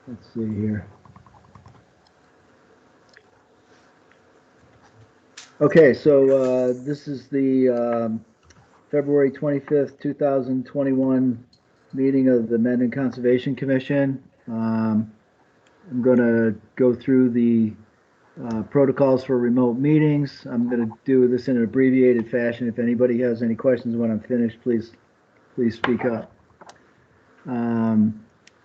Let's see here. Okay, so this is the February 25th, 2021 meeting of the Mendon Conservation Commission. I'm going to go through the protocols for remote meetings. I'm going to do this in an abbreviated fashion. If anybody has any questions when I'm finished, please speak up.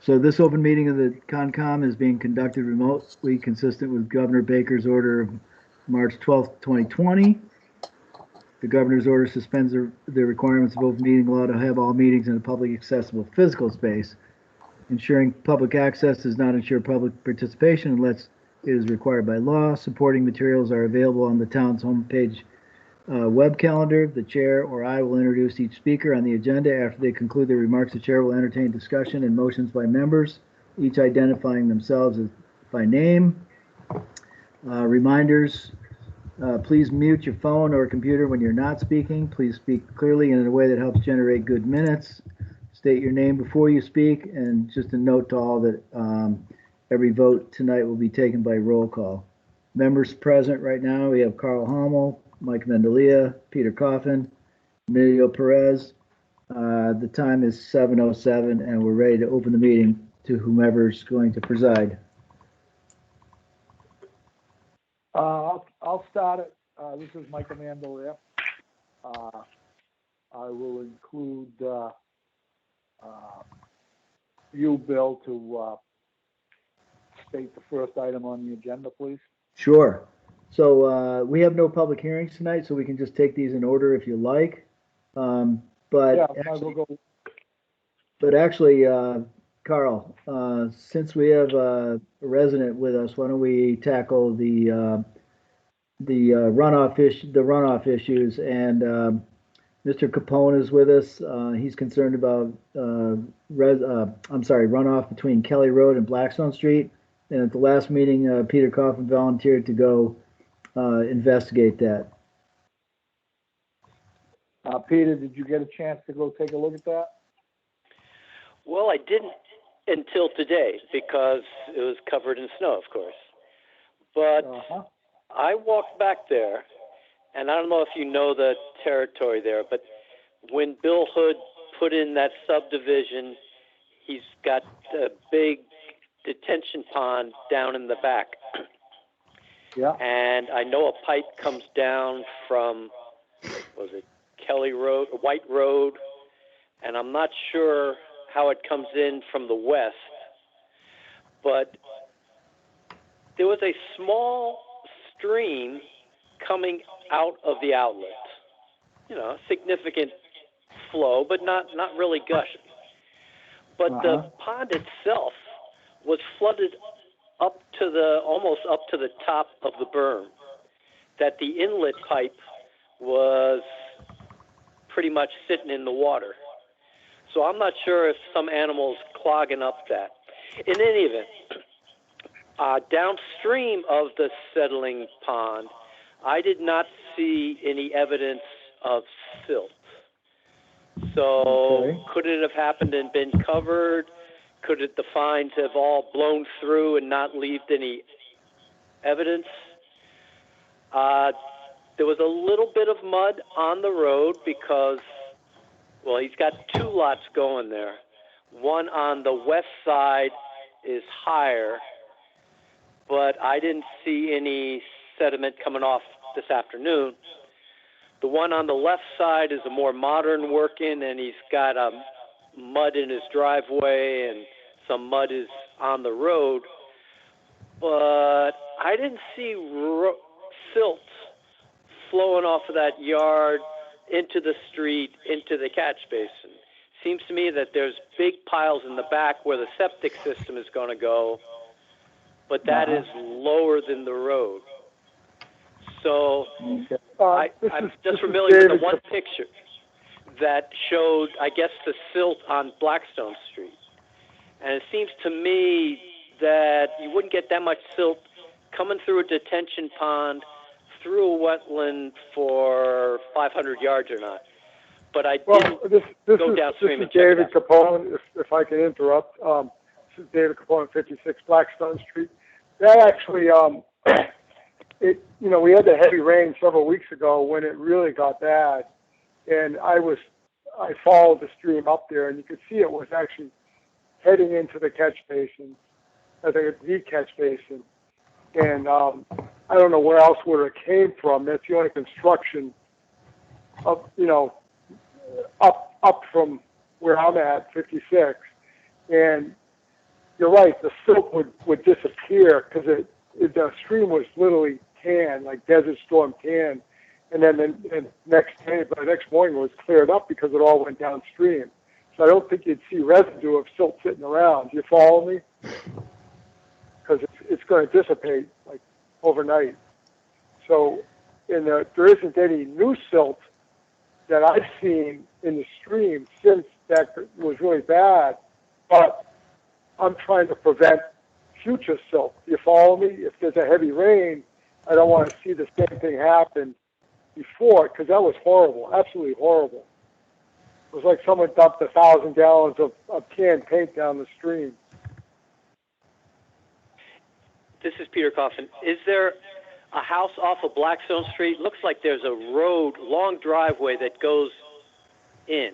So this open meeting of the CONCOM is being conducted remotely, consistent with Governor Baker's order of March 12th, 2020. The governor's order suspends the requirements of open meeting law to have all meetings in a public accessible physical space. Ensuring public access does not ensure public participation unless it is required by law. Supporting materials are available on the town's homepage web calendar. The chair or I will introduce each speaker on the agenda. After they conclude their remarks, the chair will entertain discussion and motions by members, each identifying themselves by name. Reminders, please mute your phone or computer when you're not speaking. Please speak clearly and in a way that helps generate good minutes. State your name before you speak, and just a note to all that every vote tonight will be taken by roll call. Members present right now, we have Carl Hommel, Mike Mendelia, Peter Coffin, Emilio Perez. The time is 7:07, and we're ready to open the meeting to whomever's going to preside. I'll start it. This is Michael Mandelia. I will include you, Bill, to state the first item on the agenda, please. Sure. So we have no public hearings tonight, so we can just take these in order if you like. But actually, Carl, since we have a resident with us, why don't we tackle the runoff issues? And Mr. Capone is with us. He's concerned about runoff between Kelly Road and Blackstone Street. And at the last meeting, Peter Coffin volunteered to go investigate that. Peter, did you get a chance to go take a look at that? Well, I didn't until today because it was covered in snow, of course. But I walked back there, and I don't know if you know the territory there, but when Bill Hood put in that subdivision, he's got a big detention pond down in the back. Yeah. And I know a pipe comes down from, was it Kelly Road, White Road, and I'm not sure how it comes in from the west, but there was a small stream coming out of the outlet. You know, significant flow, but not really gushing. But the pond itself was flooded up to almost up to the top of the berm, that the inlet pipe was pretty much sitting in the water. So I'm not sure if some animal's clogging up that. In any event, downstream of the settling pond, I did not see any evidence of silt. So could it have happened and been covered? Could the fines have all blown through and not left any evidence? There was a little bit of mud on the road because, well, he's got two lots going there. One on the west side is higher, but I didn't see any sediment coming off this afternoon. The one on the left side is a more modern working, and he's got mud in his driveway, and some mud is on the road. But I didn't see silt flowing off of that yard into the street, into the catch basin. Seems to me that there's big piles in the back where the septic system is going to go, but that is lower than the road. So I'm just familiar with the one picture that showed, I guess, the silt on Blackstone Street. And it seems to me that you wouldn't get that much silt coming through a detention pond, through a wetland for 500 yards or not. But I didn't go downstream and check it out. David Capone, if I can interrupt. is David Capone, 56 Blackstone Street. That actually, we had the heavy rain several weeks ago when it really got bad, and I followed the stream up there, and you could see it was actually heading into the catch basin, the catch basin, and I don't know where else where it came from. That's the only construction up from where I'm at, 56, and you're right, the silt would disappear because the stream was literally tan, like Desert Storm tan, and then the next day, by the next morning, it was cleared up because it all went downstream. So I don't think you'd see residue of silt sitting around. Do you follow me? Because it's going to dissipate like overnight. So there isn't any new silt that I've seen in the stream since that was really bad, but I'm trying to prevent future silt. Do you follow me? If there's a heavy rain, I don't want to see the same thing happen before, because that was horrible, absolutely horrible. It was like someone dumped 1,000 gallons of canned paint down the stream. This is Peter Coffin. Is there a house off of Blackstone Street? Looks like there's a road, long driveway that goes in.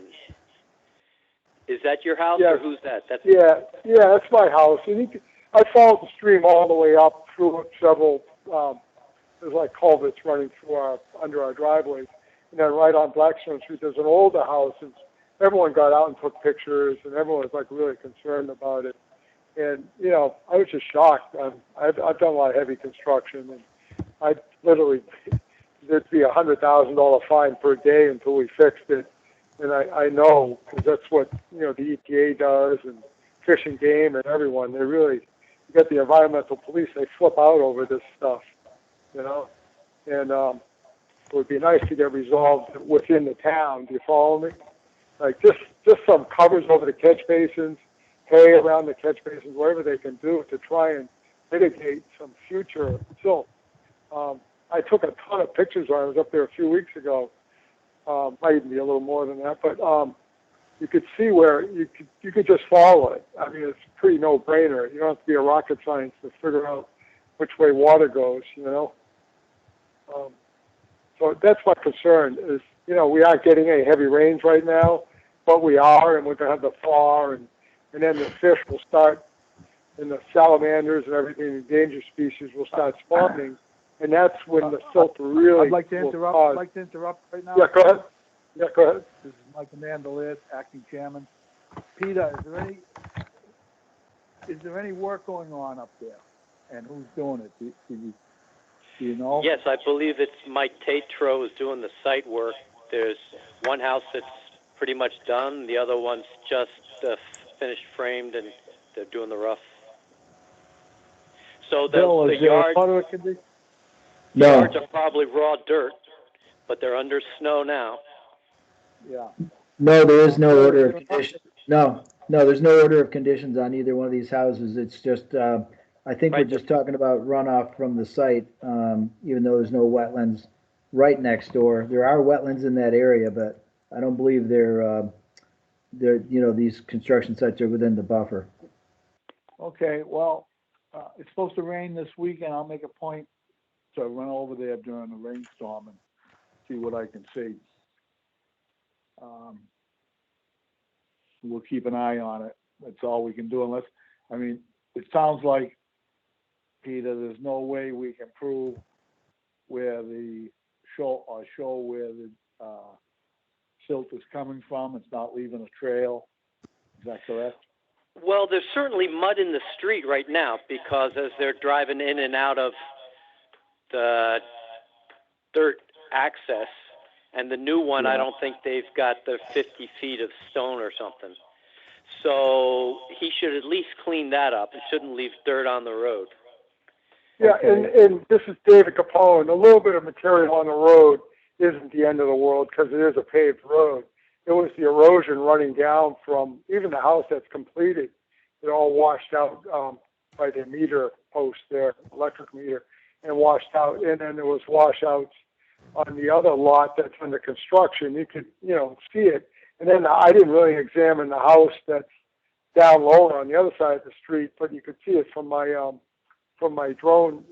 Is that your house, or who's that? Yeah, that's my house. And I followed the stream all the way up through several, there's like culverts running through under our driveways. And then right on Blackstone Street, there's an older house, and everyone got out and took pictures, and everyone was like really concerned about it. And, I was just shocked. I've done a lot of heavy construction, and I literally, there'd be $100,000 fine per day until we fixed it. And I know, because that's what, the EPA does, and Fish and Game and everyone. They really, you get the environmental police, they flip out over this stuff, And it would be nice to get resolved within the town. Do you follow me? Like just some covers over the catch basins, hay around the catch basins, whatever they can do to try and mitigate some future silt. I took a ton of pictures when I was up there a few weeks ago. Might even be a little more than that, but you could see where you could just follow it. I mean, it's a pretty no-brainer. You don't have to be a rocket scientist to figure out which way water goes. So that's my concern. Is we aren't getting any heavy rains right now, but we are, and we're going to have the thaw, and then the fish will start, and the salamanders and everything, the endangered species will start spawning. And that's when the silt really. I'd like to interrupt right now. Yeah, go ahead. This is Michael Mandelier, acting chairman. Peter, is there any work going on up there, and who's doing it? Do you know? Yes, I believe it's Mike Tatro who's doing the site work. There's one house that's pretty much done. The other one's just finished framed, and they're doing the rough. So the yard. No. Yards are probably raw dirt, but they're under snow now. Yeah. No, there is no order of conditions. No, there's no order of conditions on either one of these houses. It's just, I think we're just talking about runoff from the site, even though there's no wetlands right next door. There are wetlands in that area, but I don't believe these construction sites are within the buffer. Okay, well, it's supposed to rain this week, and I'll make a point to run over there during the rainstorm and see what I can see. We'll keep an eye on it. That's all we can do, it sounds like, Peter, there's no way we can prove where the show where the silt is coming from. It's not leaving a trail. Is that correct? Well, there's certainly mud in the street right now, because as they're driving in and out of the dirt access, and the new one, I don't think they've got the 50 feet of stone or something. So he should at least clean that up. It shouldn't leave dirt on the road. Yeah, okay. and this is David Capone. A little bit of material on the road isn't the end of the world, because it is a paved road. It was the erosion running down from even the house that's completed. It all washed out by the meter post there, electric meter, and washed out. And then there was washouts on the other lot that's under construction. You could, see it. And then I didn't really examine the house that's down lower on the other side of the street, but you could see it from my drone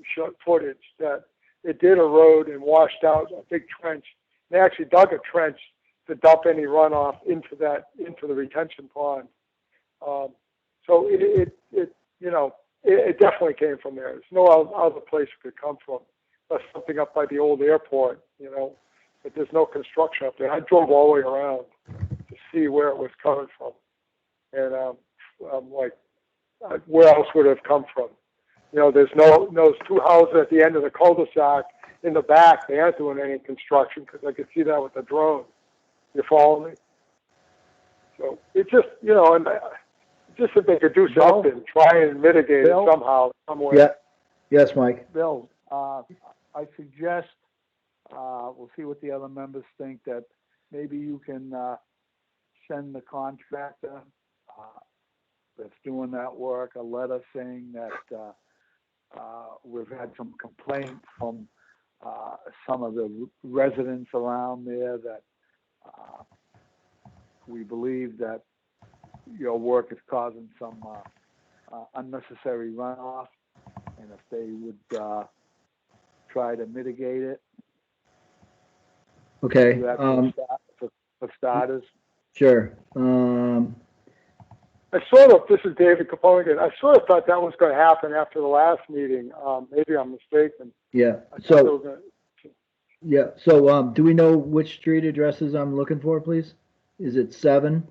footage that it did erode and washed out a big trench. They actually dug a trench to dump any runoff into the retention pond. So it definitely came from there. There's no other place it could come from. That's something up by the old airport, but there's no construction up there. I drove all the way around to see where it was coming from. And I'm like, where else would it have come from? There's those two houses at the end of the cul-de-sac in the back. They aren't doing any construction because I could see that with the drone. You follow me? So it's just, and just if they could do something, try and mitigate it somehow, somewhere. Yeah. Yes, Mike. Bill, I suggest, we'll see what the other members think, that maybe you can send the contractor that's doing that work a letter saying that we've had some complaints from some of the residents around there that we believe that your work is causing some unnecessary runoff, and if they would try to mitigate it. Okay. Do that for starters. Sure. This is David Capone again. I sort of thought that was going to happen after the last meeting. Maybe I'm mistaken. Yeah. So do we know which street addresses I'm looking for, please? Is it 7?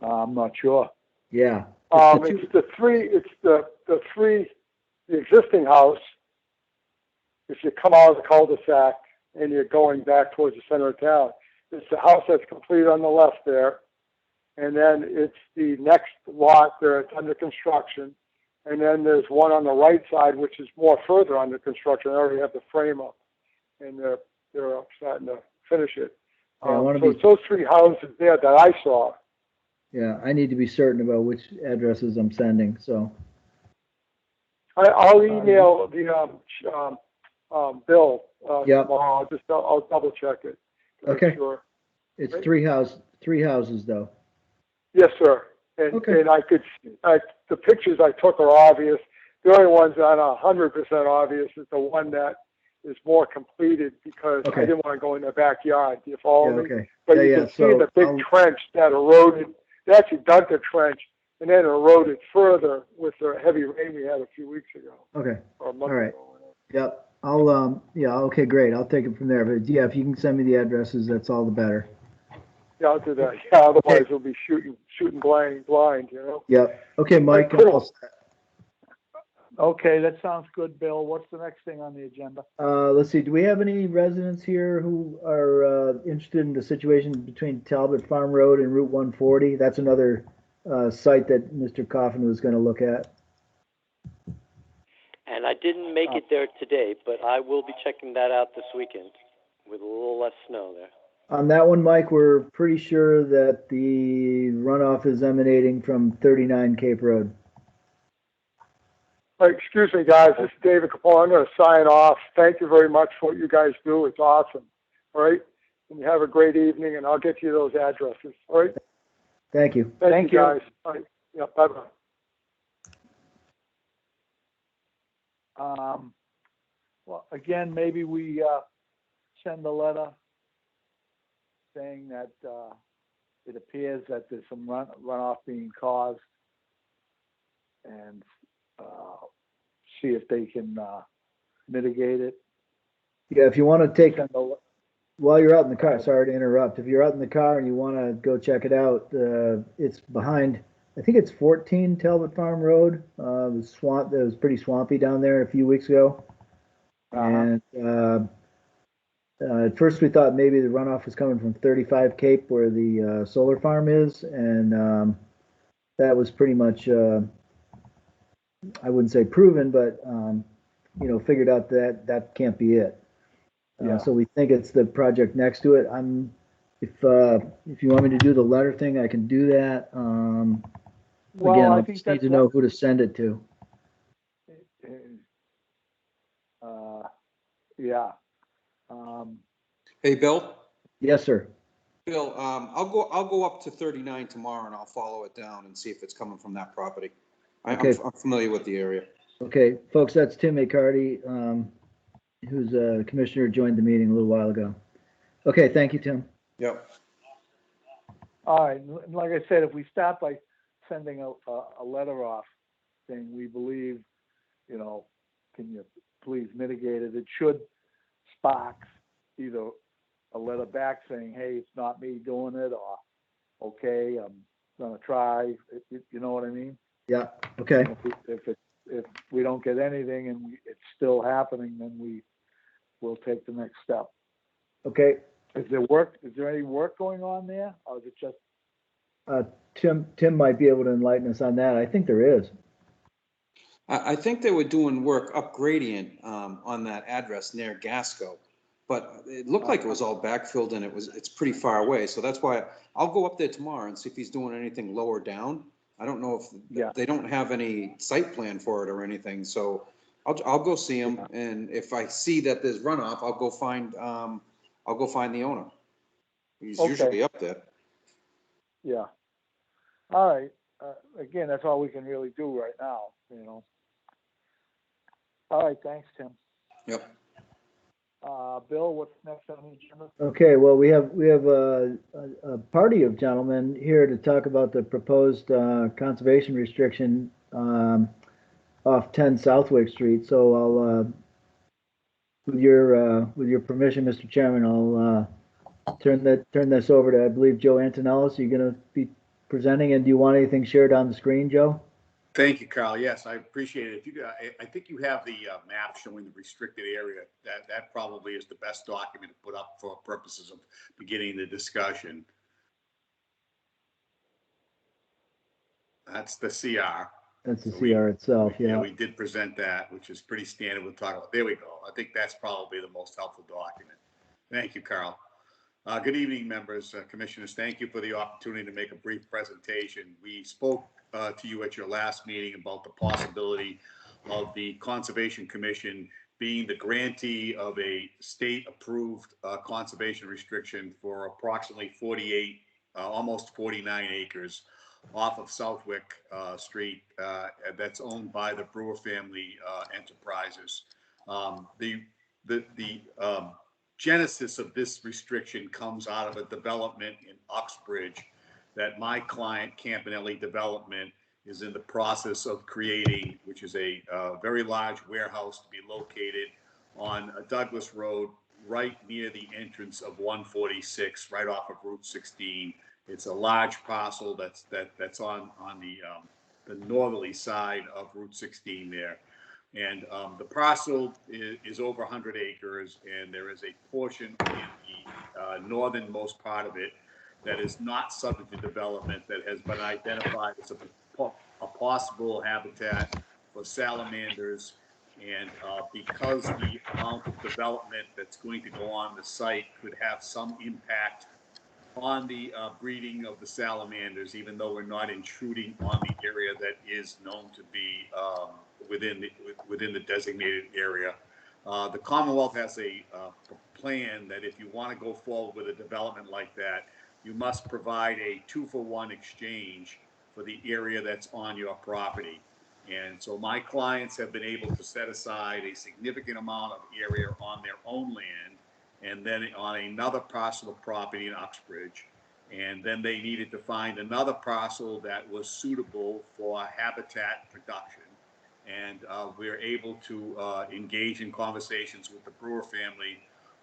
I'm not sure. Yeah. It's the three, the existing house. If you come out of the cul-de-sac and you're going back towards the center of town, it's the house that's completed on the left there. And then it's the next lot there. It's under construction. And then there's one on the right side, which is more further under construction. They already have the frame up, and they're starting to finish it. So it's those 3 houses there that I saw. Yeah, I need to be certain about which addresses I'm sending. So I'll email the Bill tomorrow. I'll double check it. Okay. Sure. It's 3 houses though. Yes, sir. And the pictures I took are obvious. The only ones that are 100% obvious is the one that is more completed because I didn't want to go in their backyard. Do you follow me? Okay. But you can see the big trench that eroded. They actually dug the trench and then eroded further with the heavy rain we had a few weeks ago. Okay. Or a month All right. ago. Yep. Okay, great. I'll take it from there. But yeah, if you can send me the addresses, that's all the better. Yeah, I'll do that. Yeah, otherwise we'll be shooting blind. Yep. Okay, Mike. Cool. Okay, that sounds good, Bill. What's the next thing on the agenda? Let's see. Do we have any residents here who are interested in the situation between Talbot Farm Road and Route 140? That's another site that Mr. Coffin was going to look at. And I didn't make it there today, but I will be checking that out this weekend with a little less snow there. On that one, Mike, we're pretty sure that the runoff is emanating from 39 Cape Road. Excuse me, guys. This is David Capone. I'm going to sign off. Thank you very much for what you guys do. It's awesome. All right? And you have a great evening, and I'll get you those addresses. All right? Thank you. Thank you, guys. All right. Yeah, bye-bye. Well, again, maybe we send a letter saying that it appears that there's some runoff being caused, and see if they can mitigate it. Yeah, if you want to take, while you're out in the car, sorry to interrupt. If you're out in the car and you want to go check it out, it's behind, I think it's 14 Talbot Farm Road. It was pretty swampy down there a few weeks ago. And at first we thought maybe the runoff was coming from 35 Cape where the solar farm is. And that was pretty much, I wouldn't say proven, but, figured out that that can't be it. So we think it's the project next to it. If you want me to do the letter thing, I can do that. Again, I just need to know who to send it to. Yeah. Hey, Bill? Yes, sir. Bill, I'll go up to 39 tomorrow and I'll follow it down and see if it's coming from that property. Okay. I'm familiar with the area. Okay, folks, that's Tim McCarty, who's a commissioner, joined the meeting a little while ago. Okay, thank you, Tim. Yep. All right, and like I said, if we start by sending a letter off saying we believe, you know, can you please mitigate it, it should spark either a letter back saying, hey, it's not me doing it, or, okay, I'm gonna try, you know what I mean? Yeah, okay. If we don't get anything and it's still happening, then we'll take the next step. Okay, Is there any work going on there, or is it just? Tim might be able to enlighten us on that. I think there is. I think they were doing work up gradient on that address near Gaskill, but it looked like it was all backfilled and it's pretty far away. So that's why I'll go up there tomorrow and see if he's doing anything lower down. I don't know if they don't have any site plan for it or anything. So I'll go see him, and if I see that there's runoff, I'll go find the owner. He's usually up there. Yeah. All right. Again, that's all we can really do right now, you know. All right. Thanks, Tim. Yep. Bill, what's next on the agenda? Okay, well, we have a party of gentlemen here to talk about the proposed conservation restriction off 10 Southwick Street. So I'll, with your permission, Mr. Chairman, I'll turn this over to, I believe, Joe Antonellis. You're going to be presenting, and do you want anything shared on the screen, Joe? Thank you, Carl. Yes, I appreciate it. If you, I think you have the map showing the restricted area. That probably is the best document to put up for purposes of beginning the discussion. That's the CR. That's the CR itself, yeah. We did present that, which is pretty standard. We'll talk about. There we go. I think that's probably the most helpful document. Thank you, Carl. Good evening, members, commissioners. Thank you for the opportunity to make a brief presentation. We spoke to you at your last meeting about the possibility of the Conservation Commission being the grantee of a state-approved conservation restriction for approximately 48, almost 49 acres off of Southwick Street that's owned by the Brewer family enterprises. The genesis of this restriction comes out of a development in Uxbridge that my client, Campanelli Development, is in the process of creating, which is a very large warehouse to be located on a Douglas Road right near the entrance of 146, right off of Route 16. It's a large parcel that's on the northerly side of Route 16 there. And the parcel is over 100 acres, and there is a portion in the northernmost part of it that is not subject to development that has been identified as a possible habitat for salamanders. And because the amount of development that's going to go on the site could have some impact on the breeding of the salamanders, even though we're not intruding on the area that is known to be within the designated area. The Commonwealth has a plan that if you want to go forward with a development like that, you must provide a 2-for-1 exchange for the area that's on your property. And so my clients have been able to set aside a significant amount of area on their own land, and then on another parcel of property in Uxbridge. And then they needed to find another parcel that was suitable for habitat production. And we're able to engage in conversations with the Brewer family,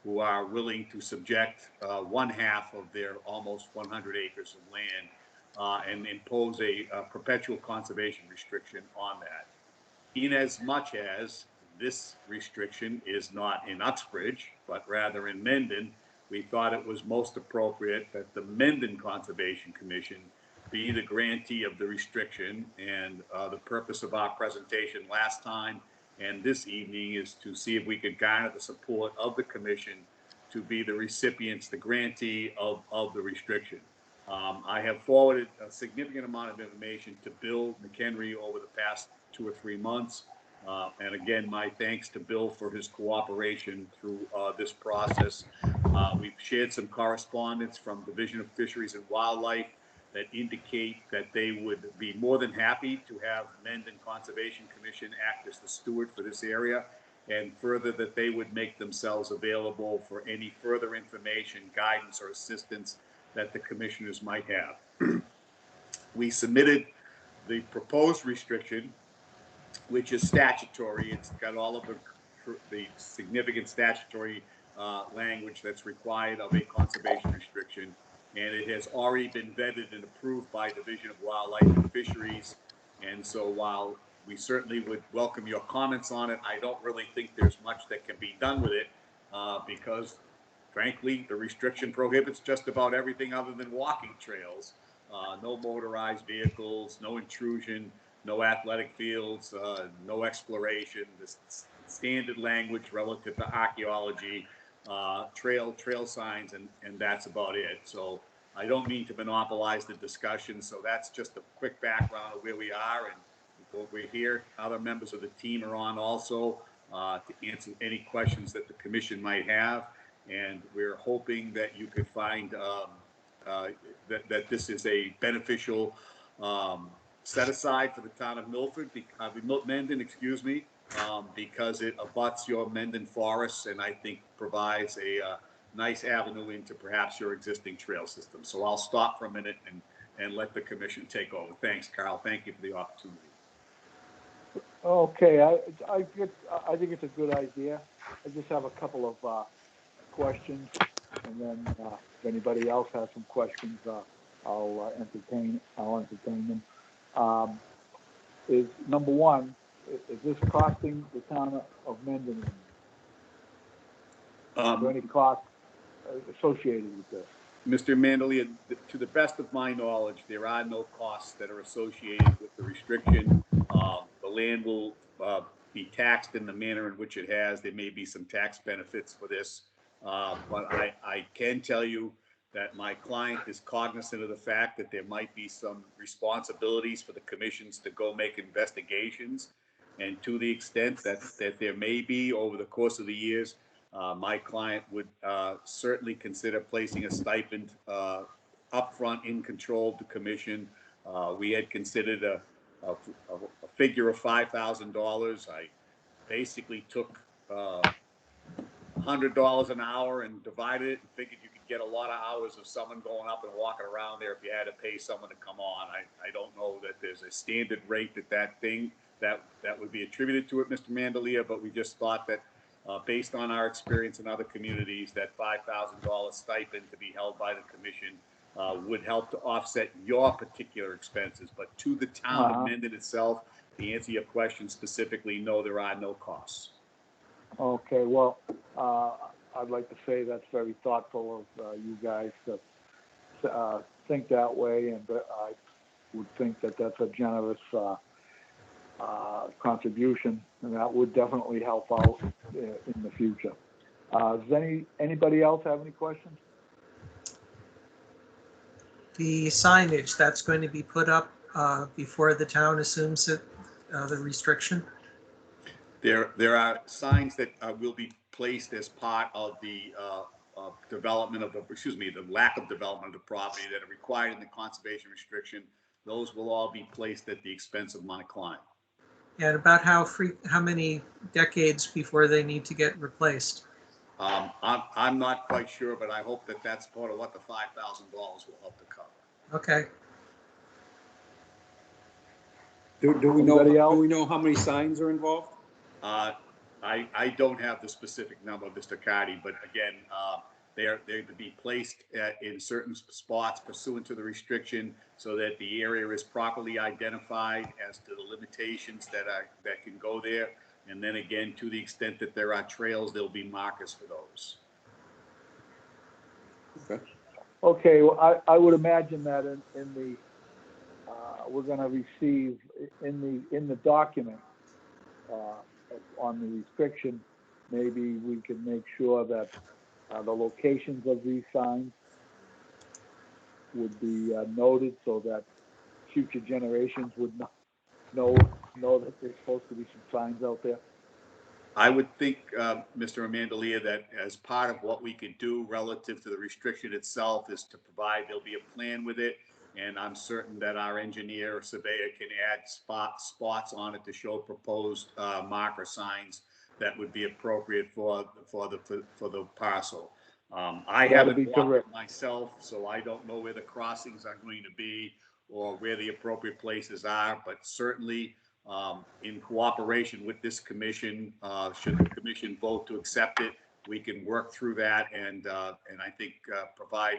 who are willing to subject 1/2 of their almost 100 acres of land and impose a perpetual conservation restriction on that. In as much as this restriction is not in Uxbridge, but rather in Mendon, we thought it was most appropriate that the Mendon Conservation Commission be the grantee of the restriction. And the purpose of our presentation last time and this evening is to see if we could garner the support of the commission to be the recipients, the grantee of the restriction. I have forwarded a significant amount of information to Bill McHenry over the past 2 or 3 months. And again, my thanks to Bill for his cooperation through this process. We've shared some correspondence from Division of Fisheries and Wildlife that indicate that they would be more than happy to have Mendon Conservation Commission act as the steward for this area, and further that they would make themselves available for any further information, guidance, or assistance that the commissioners might have. We submitted the proposed restriction, which is statutory. It's got all of the significant statutory language that's required of a conservation restriction, and it has already been vetted and approved by Division of Wildlife and Fisheries. And so while we certainly would welcome your comments on it, I don't really think there's much that can be done with it because, frankly, the restriction prohibits just about everything other than walking trails. No motorized vehicles, no intrusion, no athletic fields, no exploration, the standard language relative to archaeology, trail signs, and that's about it. So I don't mean to monopolize the discussion. So that's just a quick background of where we are and what we're here. Other members of the team are on also to answer any questions that the commission might have. And we're hoping that you could find that this is a beneficial set aside for the town of Mendon, excuse me, because it abuts your Mendon forests and I think provides a nice avenue into perhaps your existing trail system. So I'll stop for a minute and let the commission take over. Thanks, Carl. Thank you for the opportunity. Okay, I think it's a good idea. I just have a couple of questions, and then if anybody else has some questions, I'll entertain them. Is number one, is this costing the town of Mendon? Is there any cost associated with this? Mr. Mandalia, to the best of my knowledge, there are no costs that are associated with the restriction. The land will be taxed in the manner in which it has. There may be some tax benefits for this, but I can tell you that my client is cognizant of the fact that there might be some responsibilities for the commissions to go make investigations. And to the extent that there may be over the course of the years, my client would certainly consider placing a stipend upfront in control of the commission. We had considered a figure of $5,000. I basically took $100 an hour and divided it and figured you could get a lot of hours of someone going up and walking around there if you had to pay someone to come on. I don't know that there's a standard rate that would be attributed to it, Mr. Mandalia, but we just thought that based on our experience in other communities, that $5,000 stipend to be held by the commission would help to offset your particular expenses. But to the town of Mendon itself, to answer your question specifically, no, there are no costs. Okay, well, I'd like to say that's very thoughtful of you guys to think that way, and I would think that that's a generous contribution, and that would definitely help out in the future. Does anybody else have any questions? The signage that's going to be put up before the town assumes it, the restriction? There are signs that will be placed as part of the development of the lack of development of the property that are required in the conservation restriction. Those will all be placed at the expense of my client. And about how many decades before they need to get replaced? I'm not quite sure, but I hope that that's part of what the $5,000 will help to cover. Okay. Do we know how many signs are involved? I don't have the specific number, Mr. Cardy, but again, they're to be placed in certain spots pursuant to the restriction so that the area is properly identified as to the limitations that can go there. And then again, to the extent that there are trails, there'll be markers for those. Okay. Okay, well, I would imagine that in the we're going to receive in the document on the restriction, maybe we can make sure that the locations of these signs would be noted so that future generations would know that there's supposed to be some signs out there. I would think, Mr. Amandalia, that as part of what we could do relative to the restriction itself is to provide, there'll be a plan with it. And I'm certain that our engineer or surveyor can add spots on it to show proposed marker signs that would be appropriate for the parcel. I That'd haven't be walked it terrific. myself, so I don't know where the crossings are going to be or where the appropriate places are, but certainly in cooperation with this commission, should the commission vote to accept it, we can work through that and I think provide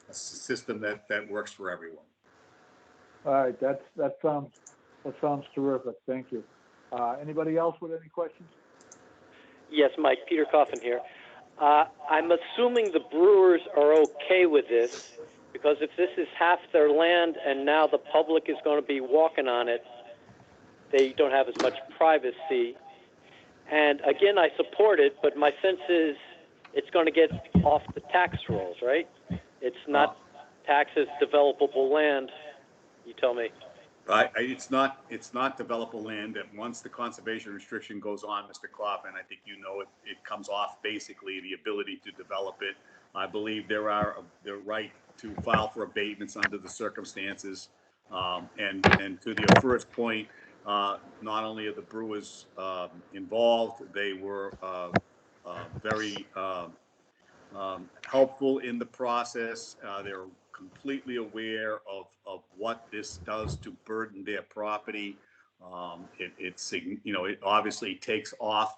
a system that works for everyone. All right, that sounds terrific. Thank you. Anybody else with any questions? Yes, Mike, Peter Coffin here. I'm assuming the brewers are okay with this, because if this is half their land and now the public is going to be walking on it, they don't have as much privacy. And again, I support it, but my sense is it's going to get off the tax rolls, right? It's not taxed as developable land, you tell me. It's not developable land. And once the conservation restriction goes on, Mr. Coffin, I think you know it comes off basically the ability to develop it. I believe there are the right to file for abatements under the circumstances. And to the first point, not only are the brewers involved, they were very helpful in the process. They're completely aware of what this does to burden their property. It obviously takes off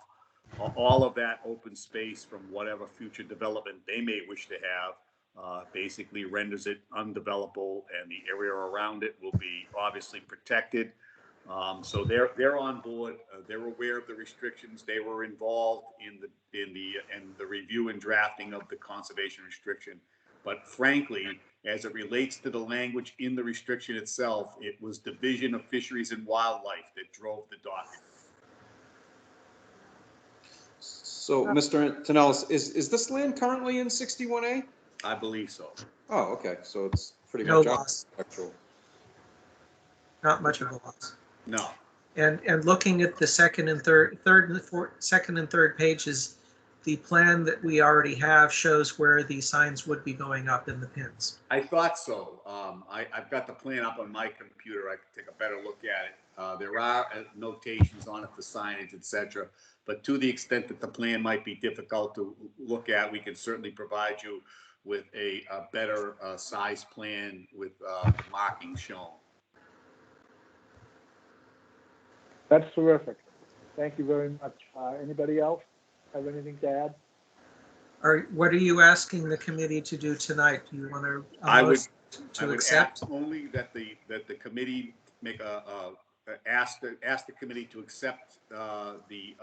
all of that open space from whatever future development they may wish to have. Basically renders it undevelopable, and the area around it will be obviously protected. So they're on board. They're aware of the restrictions. They were involved in the review and drafting of the conservation restriction. But frankly, as it relates to the language in the restriction itself, it was Division of Fisheries and Wildlife that drove the document. So, Mr. Tonellis, is this land currently in 61A? I believe so. Oh, okay. So it's pretty No much loss. architectural. Not much of a loss. No. And looking at the second and third pages, the plan that we already have shows where the signs would be going up in the pins. I thought so. I've got the plan up on my computer. I can take a better look at it. There are notations on it for signage, etc. But to the extent that the plan might be difficult to look at, we can certainly provide you with a better size plan with markings shown. That's terrific. Thank you very much. Anybody else have anything to add? What are you asking the committee to do tonight? Do you want to I would accept? ask only that the committee make ask the committee to accept the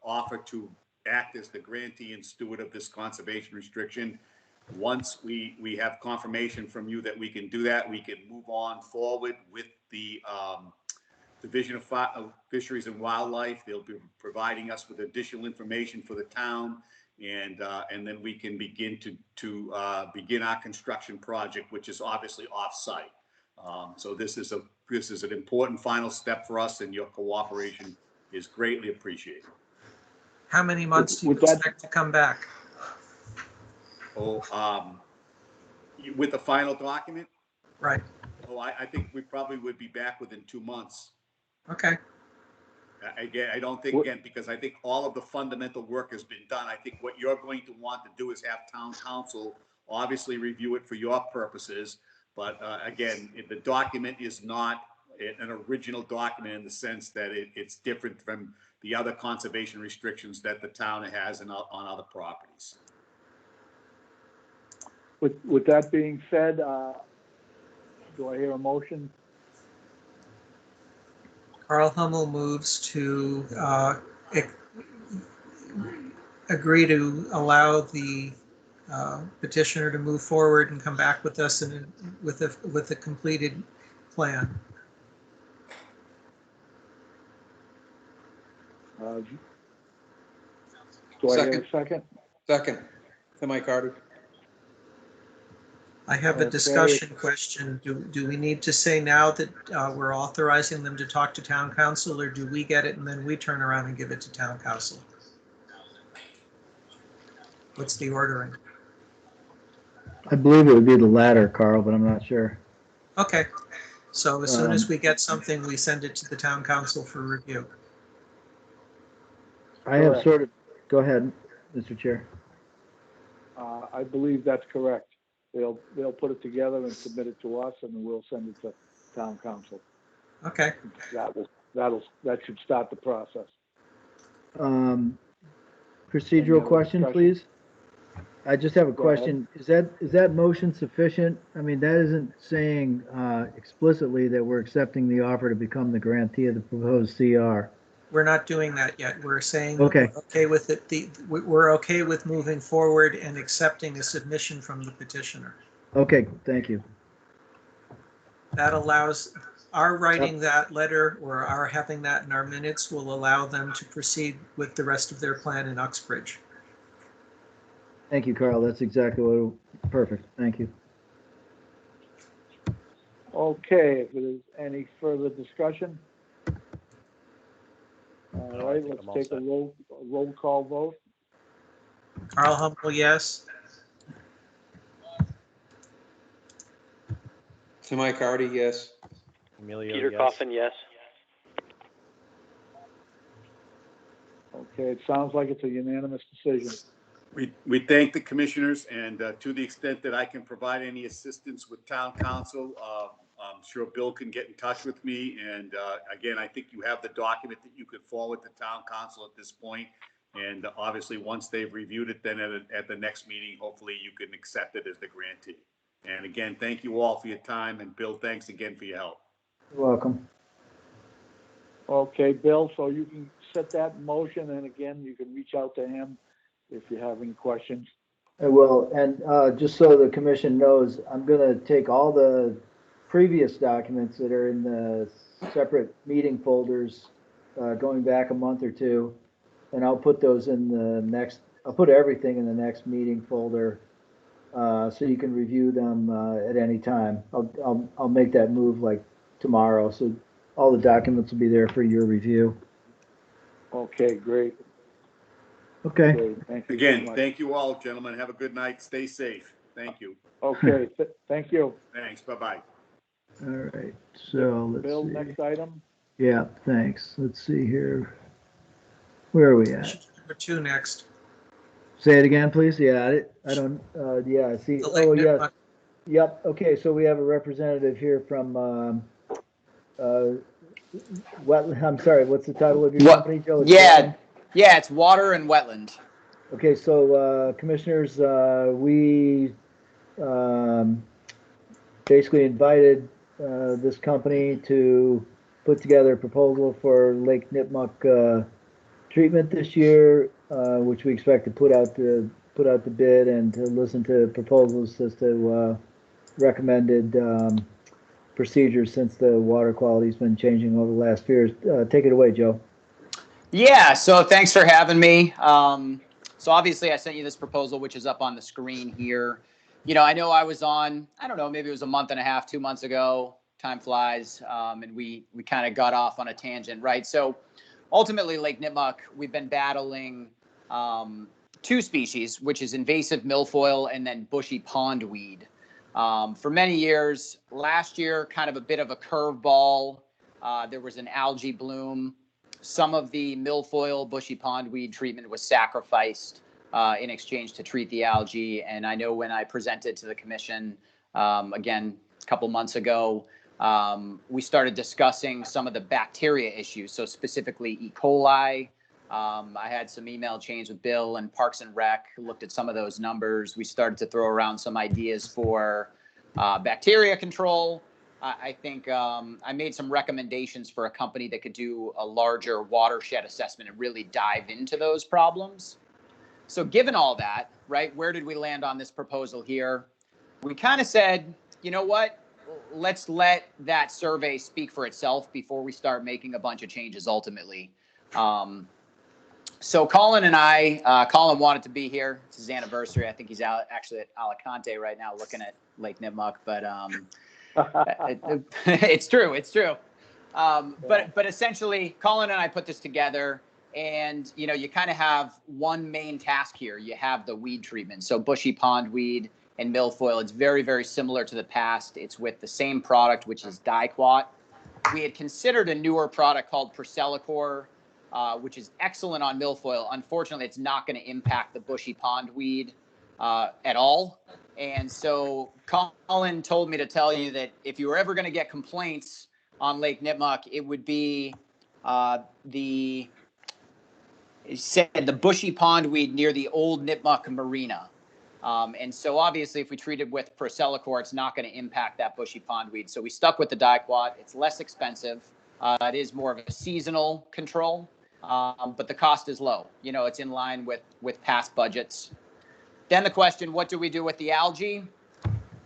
offer to act as the grantee and steward of this conservation restriction. Once we have confirmation from you that we can do that, we can move on forward with the Division of Fisheries and Wildlife. They'll be providing us with additional information for the town, and then we can begin to begin our construction project, which is obviously off-site. So this is an important final step for us, and your cooperation is greatly appreciated. How many months do you expect to come back? With the final document? Right. I think we probably would be back within 2 months. Okay. Again, I don't think, because I think all of the fundamental work has been done. I think what you're going to want to do is have town council obviously review it for your purposes. But again, the document is not an original document in the sense that it's different from the other conservation restrictions that the town has on other properties. With that being said, do I hear a motion? Carl Hummel moves to agree to allow the petitioner to move forward and come back with us with a completed plan. Do I hear a second? Second. To Mike Hardy. I have a Okay. discussion question. Do we need to say now that we're authorizing them to talk to town council, or do we get it and then we turn around and give it to town council? What's the ordering? I believe it would be the latter, Carl, but I'm not sure. Okay, so as soon as we get something, we send it to the town council for review. I have Correct. sort of, go ahead, Mr. Chair. I believe that's correct. They'll put it together and submit it to us, and then we'll send it to town council. Okay, That should start the process. Any Procedural other question, discussion? please. I just have a Go ahead. question. Is that motion sufficient? I mean, that isn't saying explicitly that we're accepting the offer to become the grantee of the proposed CR. we're not doing that yet. We're saying Okay. we're okay with it. We're okay with moving forward and accepting a submission from the petitioner. Okay, thank you. That allows, our writing that letter or our having that in our minutes will allow them to proceed with the rest of their plan in Uxbridge. Thank you, Carl. That's exactly what, perfect. Thank you. Okay, if there's any further discussion. All right, let's take a roll call vote. Carl Humpel, yes. Tim Icardi, yes. Emilio, Peter yes. Coffin, yes. Okay, it sounds like it's a unanimous decision. We thank the commissioners, and to the extent that I can provide any assistance with town council, I'm sure Bill can get in touch with me. And again, I think you have the document that you could forward to town council at this point. And obviously, once they've reviewed it, then at the next meeting, hopefully you can accept it as the grantee. And again, thank you all for your time. And Bill, thanks again for your help. You're welcome. Okay, Bill, so you can set that motion, and again, you can reach out to him if you have any questions. I will, and just so the commission knows, I'm gonna take all the previous documents that are in the separate meeting folders going back a month or two, and I'll put those in the next, I'll put everything in the next meeting folder so you can review them at any time. I'll make that move like tomorrow, so all the documents will be there for your review. Okay, great. Okay. Great. Thank you. Again, so much. thank you all, gentlemen. Have a good night. Stay safe. Thank you. Okay, thank you. Thanks. Bye-bye. All right, so let's Bill, see. next item. Yeah, thanks. Let's see here. Where are we at? Number 2 next. Say it again, please. Yeah, I don't, yeah, I see. The Lake Oh, yeah. Nipmuc. Yep. Okay, so we have a representative here from, I'm sorry, what's the title of your What- company, Joe? It's yeah. Wetland? Yeah, it's water and wetland. Okay, so, commissioners, we, basically invited, this company to put together a proposal for Lake Nipmuc, treatment this year, which we expect to put out the bid and to listen to proposals as to, recommended, procedures since the water quality's been changing over the last few years. Take it away, Joe. Yeah, so thanks for having me. So obviously I sent you this proposal, which is up on the screen here. You know, I know I was on, I don't know, maybe it was a month and a half, 2 months ago. Time flies, and we kind of got off on a tangent, right? So ultimately, Lake Nipmuc, we've been battling 2 species, which is invasive milfoil and then bushy pondweed. For many years, last year, kind of a bit of a curveball. There was an algae bloom. Some of the milfoil, bushy pondweed treatment was sacrificed in exchange to treat the algae. And I know when I presented to the commission, again, a couple months ago, we started discussing some of the bacteria issues. So specifically E. coli. I had some email chains with Bill and Parks and Rec, looked at some of those numbers. We started to throw around some ideas for bacteria control. I think I made some recommendations for a company that could do a larger watershed assessment and really dive into those problems. So given all that, right, where did we land on this proposal here? We kind of said, you know what? Let's let that survey speak for itself before we start making a bunch of changes ultimately. So Colin and I, Colin wanted to be here. It's his anniversary. I think he's out actually at Alicante right now looking at Lake Nipmuc, but it's true. It's true. But essentially, Colin and I put this together, and you kind of have one main task here. You have the weed treatment, so bushy pondweed and milfoil. It's very, very similar to the past. It's with the same product, which is Diquat. We had considered a newer product called Percelicor, which is excellent on milfoil. Unfortunately, it's not going to impact the bushy pondweed at all. And so Colin told me to tell you that if you were ever going to get complaints on Lake Nipmuc, it would be he said the bushy pondweed near the old Nipmuc Marina. And so obviously if we treat it with Percelicor, it's not going to impact that bushy pondweed. So we stuck with the Diquat. It's less expensive. It is more of a seasonal control, but the cost is low. It's in line with past budgets. Then the question, what do we do with the algae?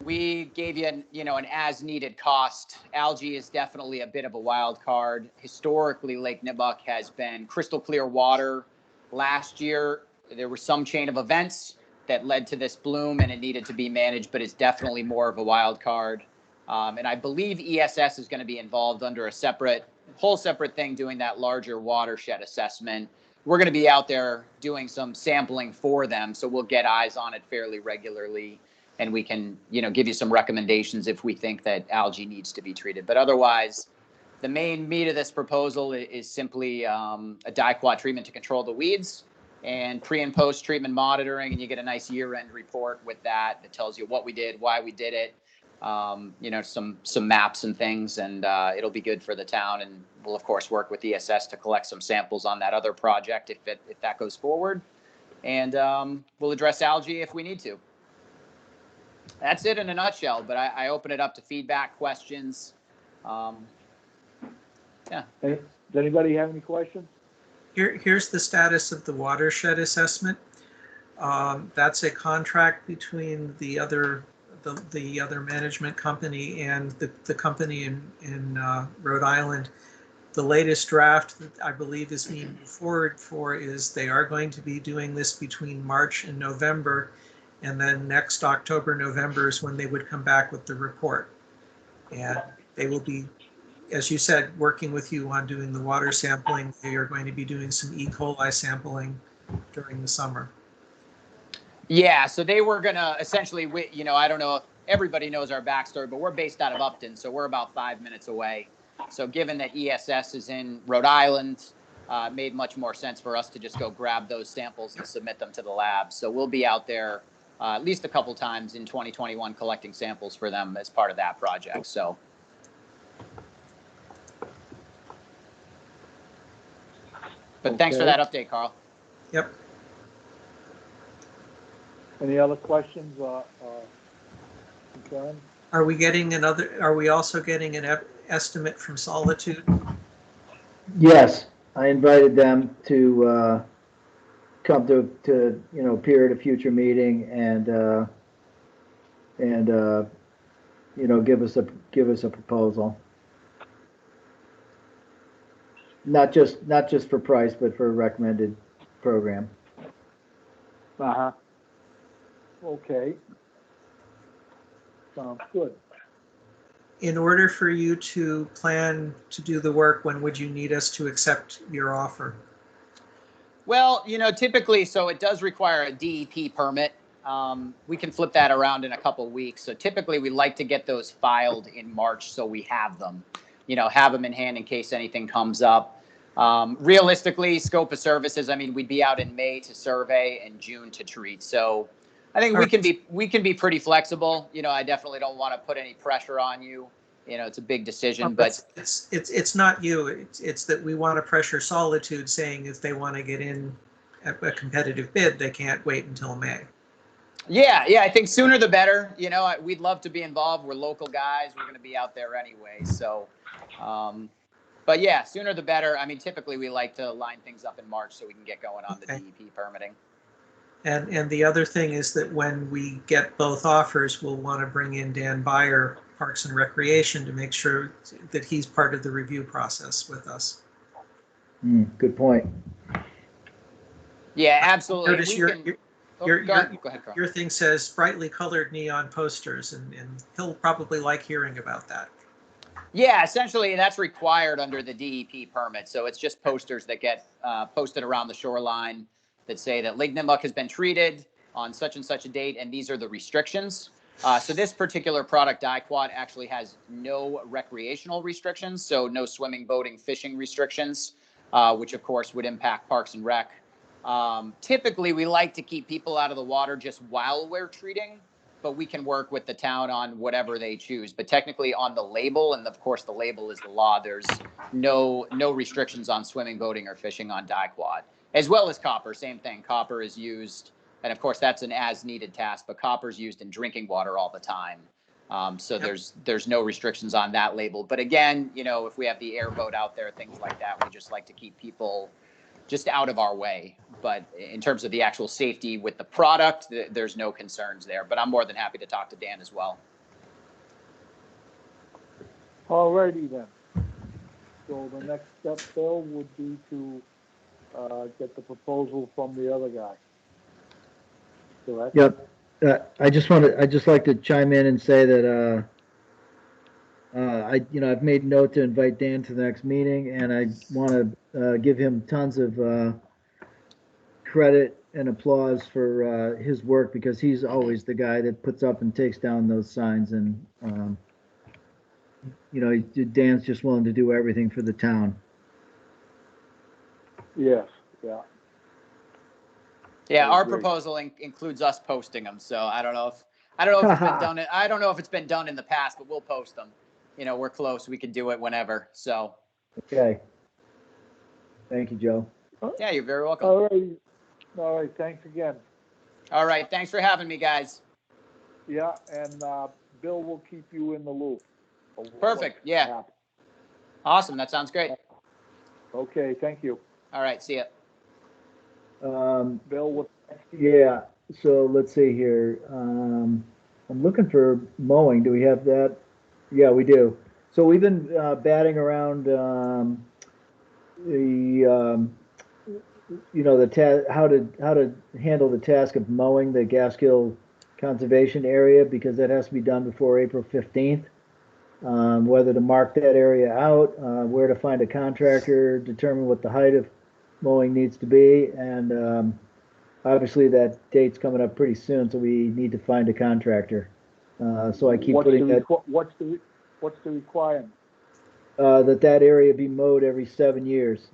We gave you an as needed cost. Algae is definitely a bit of a wild card. Historically, Lake Nipmuc has been crystal clear water. Last year, there was some chain of events that led to this bloom, and it needed to be managed, but it's definitely more of a wild card. And I believe ESS is going to be involved under a whole separate thing doing that larger watershed assessment. We're going to be out there doing some sampling for them, so we'll get eyes on it fairly regularly, and we can, give you some recommendations if we think that algae needs to be treated. But otherwise, the main meat of this proposal is simply a Diquat treatment to control the weeds, and pre and post treatment monitoring, and you get a nice year-end report with that tells you what we did, why we did it, some maps and things, and it'll be good for the town. And we'll of course work with ESS to collect some samples on that other project if that goes forward, and we'll address algae if we need to. That's it in a nutshell, but I open it up to feedback, questions. Yeah. Does anybody have any questions? Here's the status of the watershed assessment. That's a contract between the other management company and the company in Rhode Island. The latest draft that I believe is being moved forward for is they are going to be doing this between March and November, and then next October, November is when they would come back with the report. And they will be, as you said, working with you on doing the water sampling. They are going to be doing some E. coli sampling during the summer. Yeah, so they were going to essentially, I don't know if everybody knows our backstory, but we're based out of Upton, so we're about 5 minutes away. So given that ESS is in Rhode Island, it made much more sense for us to just go grab those samples and submit them to the lab. So we'll be out there at least a couple times in 2021 collecting samples for them as part of that project. So. But thanks for that update, Carl. Yep. Any other questions or concerns? Are we also getting an estimate from Solitude? Yes, I invited them to come to appear at a future meeting and give us a proposal. Not just for price, but for a recommended program. Uh-huh. Okay. Sounds good. In order for you to plan to do the work, when would you need us to accept your offer? Well, typically, so it does require a DEP permit. We can flip that around in a couple weeks. So typically we like to get those filed in March so we have them, have them in hand in case anything comes up. Realistically, scope of services, we'd be out in May to survey and June to treat. So I think we can be pretty flexible. I definitely don't want to put any pressure on you. It's a big decision, but it's not you. It's that we want to pressure Solitude, saying if they want to get in at a competitive bid, they can't wait until May. Yeah, I think sooner the better. We'd love to be involved. We're local guys. We're going to be out there anyway. So, but yeah, sooner the better. Typically we like to line things up in March so we can get going on the DEP permitting. And the other thing is that when we get both offers, we'll want to bring in Dan Byer, Parks and Recreation, to make sure that he's part of the review process with us. Good point. Yeah, absolutely. Oh, Your, go your, ahead, Carl. your thing says brightly colored neon posters, and he'll probably like hearing about that. Yeah, essentially that's required under the DEP permit. So it's just posters that get posted around the shoreline that say that Lake Nipmuc has been treated on such and such a date, and these are the restrictions. So this particular product, DiQuat, actually has no recreational restrictions, so no swimming, boating, fishing restrictions, which of course would impact Parks and Rec. Typically, we like to keep people out of the water just while we're treating, but we can work with the town on whatever they choose. But technically on the label, and of course the label is the law, there's no restrictions on swimming, boating, or fishing on DiQuat, as well as copper. Same thing. Copper is used, and of course that's an as-needed task, but copper is used in drinking water all the time. So Yep. there's no restrictions on that label. But again, if we have the airboat out there, things like that, we just like to keep people just out of our way. But in terms of the actual safety with the product, there's no concerns there. But I'm more than happy to talk to Dan as well. All righty then. So the next step, Bill, would be to get the proposal from the other guy. Correct? Yep. I'd just like to chime in and say that, I've made note to invite Dan to the next meeting, and I want to give him tons of credit and applause for his work, because he's always the guy that puts up and takes down those signs. And, Dan's just willing to do everything for the town. Yes, yeah. Yeah, I our agree. proposal includes us posting them. So I don't know if it's been done. I don't know if it's been done in the past, but we'll post them. We're close. We can do it whenever. So. Okay. Thank you, Joe. Yeah, you're very welcome. All right. Thanks again. All right. Thanks for having me, guys. Yeah, and Bill will keep you in the loop. Perfect. Yeah. Awesome. That sounds great. Okay, thank you. All right. See ya. Bill, what? Yeah, so let's see here. I'm looking for mowing. Do we have that? Yeah, we do. So we've been batting around how to handle the task of mowing the Gaskill Conservation Area, because that has to be done before April 15th. Whether to mark that area out, where to find a contractor, determine what the height of mowing needs to be, and obviously that date's coming up pretty soon, so we need to find a contractor. So I keep putting that. What's the requirement? That area be mowed every 7 years,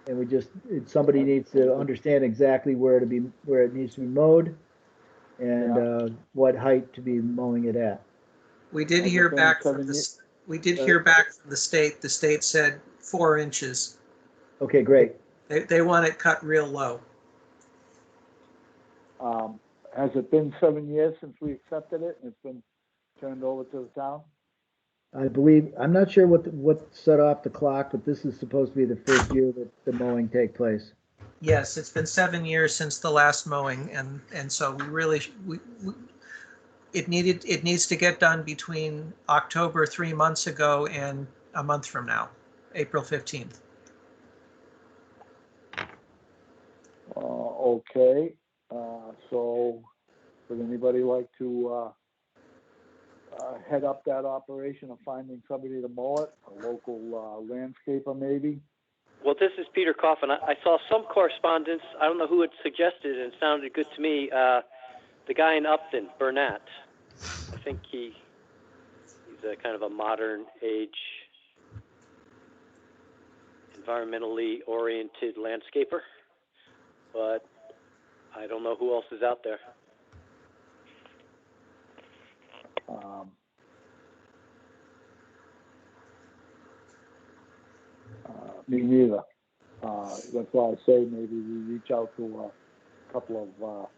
and somebody needs to understand exactly where it needs to be mowed, and what height to be mowing it at. We did hear back from the state. The state said 4 inches. Okay, great. They want it cut real low. Has it been 7 years since we accepted it and it's been turned over to the town? I believe, I'm not sure what set off the clock, but this is supposed to be the first year that the mowing take place. Yes, it's been 7 years since the last mowing, and so it needs to get done between October 3 months ago and a month from now, April 15th. Okay. So would anybody like to head up that operation of finding somebody to mow it? A local landscaper maybe? Well, this is Peter Coffin. I saw some correspondence. I don't know who had suggested it, and it sounded good to me. The guy in Upton, Burnett. I think he's a kind of a modern age, environmentally oriented landscaper. But I don't know who else is out there. Me neither. That's why I say maybe we reach out to a couple of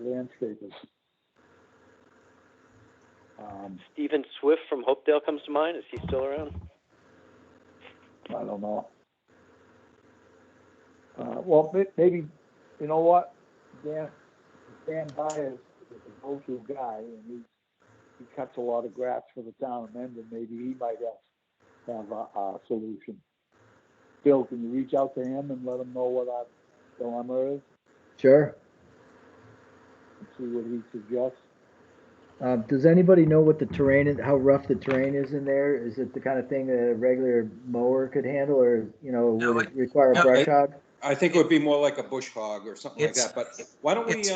landscapers. Stephen Swift from Hopedale comes to mind. Is he still around? I don't know. Well, maybe, you know what? Dan Byers is a go-to guy, and he cuts a lot of grass for the town of Mendon. Maybe he might have a solution. Bill, can you reach out to him and let him know what our dilemma is? Sure. and see what he suggests. Does anybody know what the terrain is, how rough the terrain is in there? Is it the kind of thing that a regular mower could handle, or, No, would it require a brush hog? I think it would be more like a bush hog or something like It's- that, but why don't we, it's-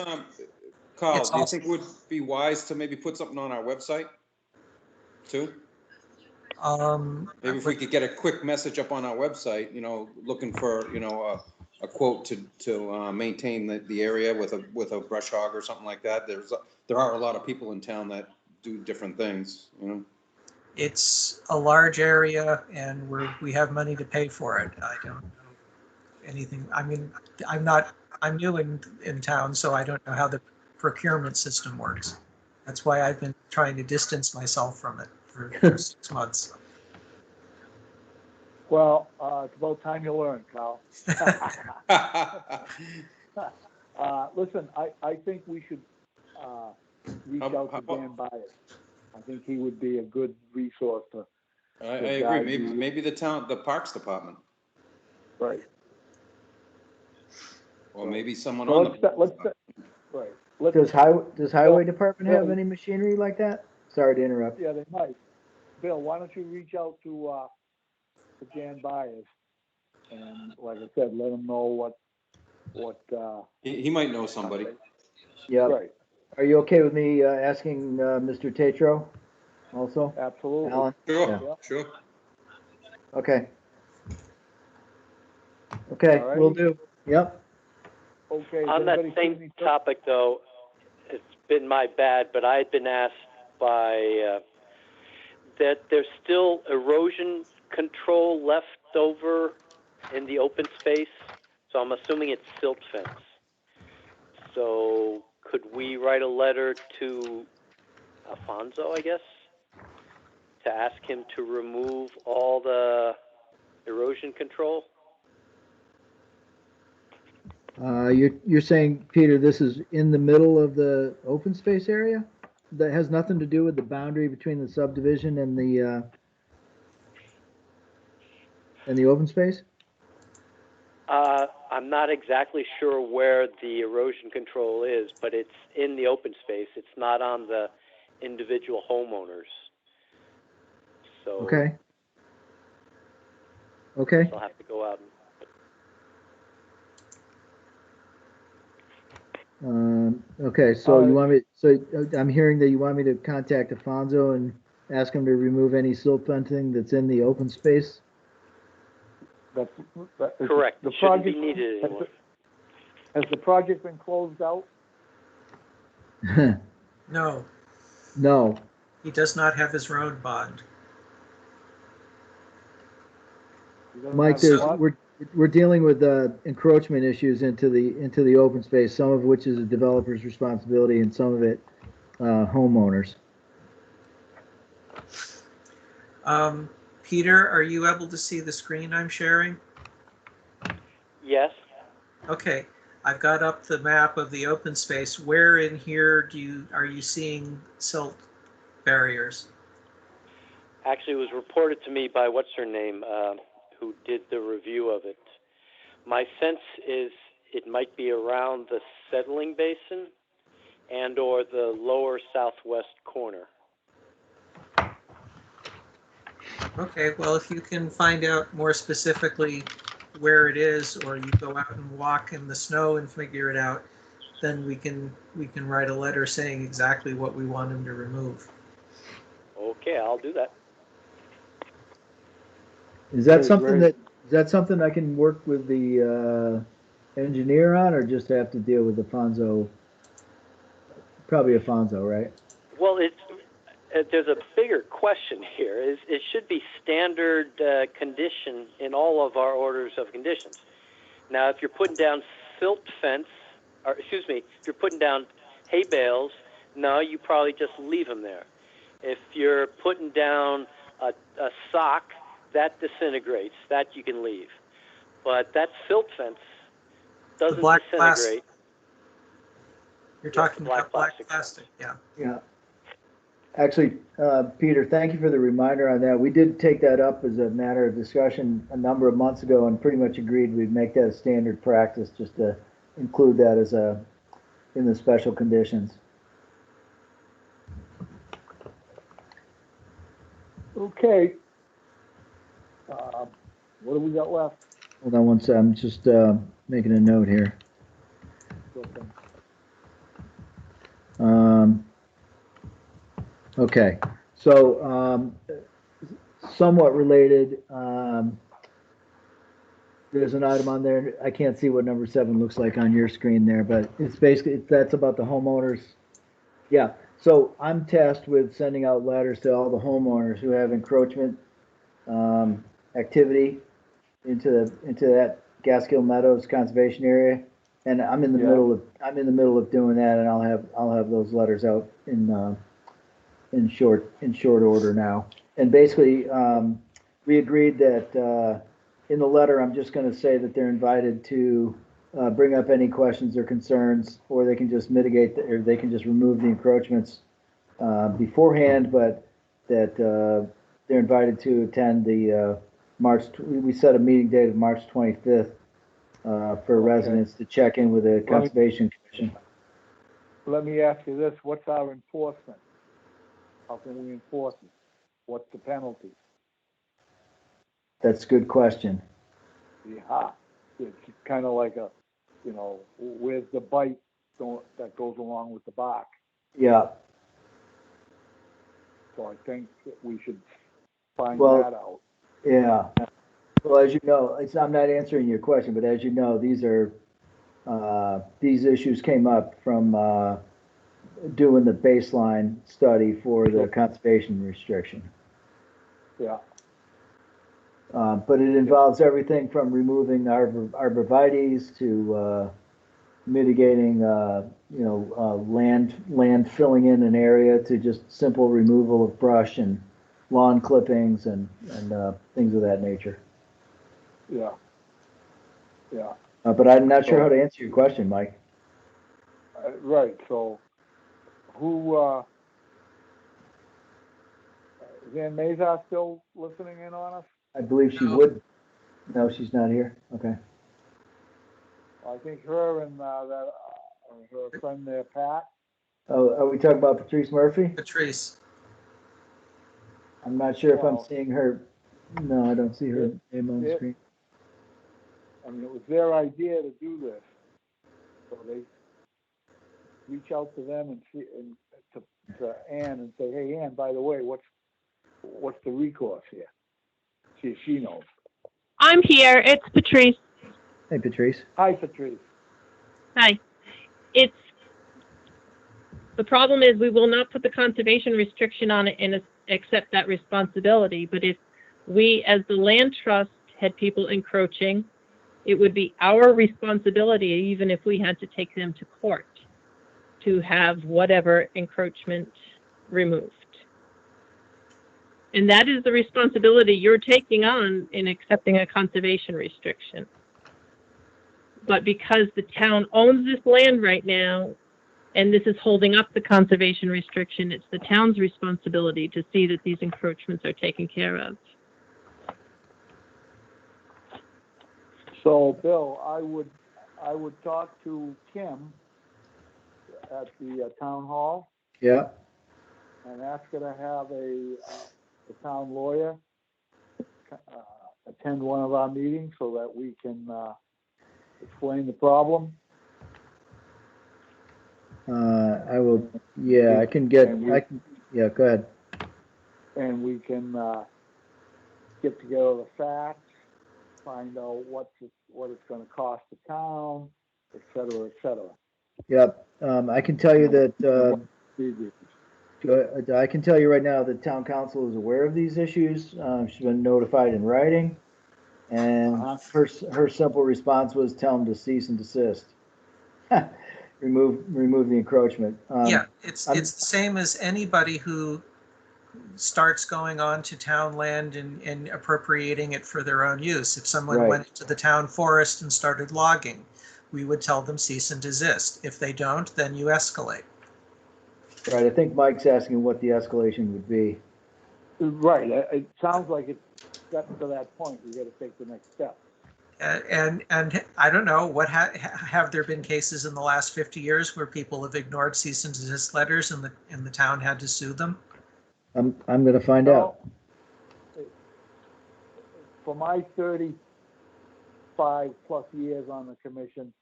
Carl, it's do you also- think it would be wise to maybe put something on our website too? Maybe if we could get a quick message up on our website, looking for, a quote to maintain the area with a brush hog or something like that. There are a lot of people in town that do different things, It's a large area and we have money to pay for it. I don't know anything. I mean, I'm new in town, so I don't know how the procurement system works. That's why I've been trying to distance myself from it for 6 months. Well, it's about time you learn, Kyle. Listen, I think we should reach out to Dan Byers. I think he would be a good resource to. I agree. Maybe the Parks Department, Right. or maybe someone So on the. Right. Does highway department have any machinery like that? Sorry to interrupt. Yeah, they might. Bill, why don't you reach out to Dan Byers, and like I said, let him know what. He might know somebody. Yeah. Right. Are you okay with me asking Mr. Tatro also? Absolutely. Alan? Sure, Yeah. sure. Okay. Okay, All right. will do. Yep. Okay. is On that anybody see same any- topic, though, it's been my bad, but I had been asked by that there's still erosion control left over in the open space, so I'm assuming it's silt fence. So could we write a letter to Alfonso, I guess, to ask him to remove all the erosion control? You're saying, Peter, this is in the middle of the open space area? That has nothing to do with the boundary between the subdivision and the open space? I'm not exactly sure where the erosion control is, but it's in the open space. It's not on the individual homeowners. So Okay. Okay. I'll have to go out and Okay, so you want me, so I'm hearing that you want me to contact Afonso and ask him to remove any silt fencing that's in the open space? that is correct. The It shouldn't be project needed anymore. has the project been closed out? No, No. he does not have his road bond. He doesn't Mike, have there's, what? we're dealing with encroachment issues into the open space, some of which is a developer's responsibility and some of it homeowners. Peter, are you able to see the screen I'm sharing? Yes. Okay, I've got up the map of the open space. Where in here are you seeing silt barriers? Actually, it was reported to me by what's her name, who did the review of it. My sense is it might be around the settling basin and or the lower southwest corner. Okay, well, if you can find out more specifically where it is, or you go out and walk in the snow and figure it out, then we can write a letter saying exactly what we want him to remove. Okay, I'll do that. Is that Okay, something great. is that something I can work with the engineer on, or just have to deal with Afonso? Probably Afonso, right? Well, there's a bigger question here. It should be standard condition in all of our orders of conditions. Now, if you're putting down silt fence, or excuse me, if you're putting down hay bales, no, you probably just leave them there. If you're putting down a sock, that disintegrates. That you can leave. But that silt fence doesn't black disintegrate. You're Yeah, talking black about black plastic. plastic, yeah. Yeah. Actually, Peter, thank you for the reminder on that. We did take that up as a matter of discussion a number of months ago and pretty much agreed we'd make that a standard practice, just to include that as in the special conditions. Okay. What do we got left? Hold on one sec, I'm just making a note here. Okay, so somewhat related, there's an item on there, I can't see what number 7 looks like on your screen there, but it's basically, that's about the homeowners. Yeah, so I'm tasked with sending out letters to all the homeowners who have encroachment activity into that Gaskill Meadows conservation area, and I'm in the middle of doing that, and I'll have those letters out in short order now. And basically, we agreed that in the letter, I'm just going to say that they're invited to bring up any questions or concerns, or they can just mitigate, or they can just remove the encroachments beforehand, but that they're invited to attend the we set a meeting date of March 25th for residents to check in with the Conservation Commission. Let me ask you this, what's our enforcement? How can we enforce it? What's the penalty? That's a good question. Yeah, it's kind of like a, where's the bite that goes along with the bark? Yeah. So I think that we should find that out. Yeah. Well, as you know, I'm not answering your question, but as you know, these issues came up from doing the baseline study for the conservation restriction. Yeah. But it involves everything from removing arborvitaes to mitigating, land filling in an area to just simple removal of brush and lawn clippings and things of that nature. Yeah. Yeah. But I'm not sure how to answer your question, Mike. Right. So, who? Is Ann Mazar still listening in on us? I believe she would. No, she's not here. Okay. I think her and her friend there, Pat. Oh, are we talking about Patrice Murphy? Patrice. I'm not sure if I'm seeing her. No, I don't see her name on the screen. I mean, it was their idea to do this, so they reach out to them and see, and to Ann and say, "Hey, Ann, by the way, what's the recourse here?" See if she knows. I'm here. It's Patrice. Hey, Patrice. Hi, Patrice. Hi. The problem is we will not put the conservation restriction on it and accept that responsibility. But if we, as the land trust, had people encroaching, it would be our responsibility, even if we had to take them to court, to have whatever encroachment removed. And that is the responsibility you're taking on in accepting a conservation restriction. But because the town owns this land right now, and this is holding up the conservation restriction, it's the town's responsibility to see that these encroachments are taken care of. So, Bill, I would talk to Kim at the town hall. Yeah. And ask her to have the town lawyer attend one of our meetings so that we can explain the problem. I will. Yeah, I can get. Yeah, go ahead. And we can get together the facts, find out what it's going to cost the town, et cetera, et cetera. Yep. I can tell you that. I can tell you right now that town council is aware of these issues. She's been notified in writing, and her simple response was tell them to cease and desist. remove the encroachment. Yeah, it's the same as anybody who starts going on to town land and appropriating it for their own use. If someone went to the town forest and started logging, we would tell them cease and desist. If they don't, then you escalate. Right. I think Mike's asking what the escalation would be. Right. It sounds like it's gotten to that point. We got to take the next step. And I don't know, have there been cases in the last 50 years where people have ignored cease and desist letters and the town had to sue them? I'm gonna find out. For my 35 plus years on the commission,